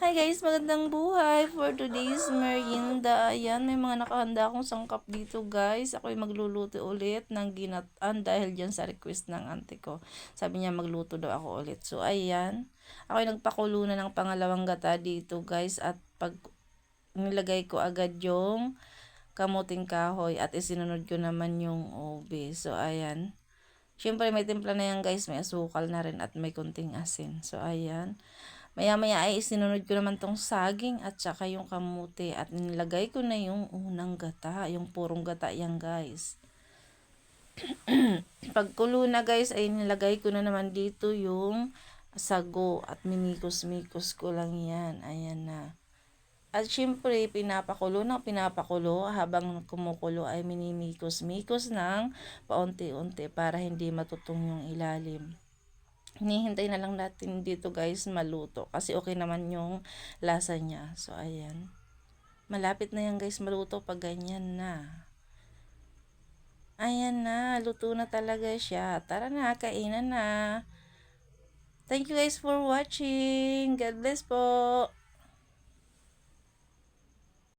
Hi guys, magandang buhay for today's merienda. Ayan, may mga nakahanda akong sangkap dito guys. Ako'y magluluto ulit ng ginataan dahil dyan sa request ng auntie ko. Sabi niya magluto daw ako ulit. So ayan, ako'y nagpakulo na ng pangalawang gata dito guys. At pag nilagay ko agad yung kamuting kahoy at isinunod ko naman yung ube. So ayan. Siyempre may timpla na yan guys, may asukal na rin at may kunting asin. So ayan. Maya-maya ay isinunod ko naman tong saging at saka yung kamuti at nilagay ko na yung unang gata, yung purong gata yan guys. Pagkulo na guys ay nilagay ko na naman dito yung sago at minikos-mikos ko lang yan. Ayan na. At syempre pinapakulo habang kumukulo ay minimikos-mikos ng paunti-unti para hindi matutong yung ilalim. Hinihintay na lang natin dito guys maluto kasi okay naman yung lasa niya. So ayan, malapit na yan guys maluto pag ganyan na. Ayan na, luto na talaga siya. Tara na, kainan na. Thank you guys for watching. God bless po.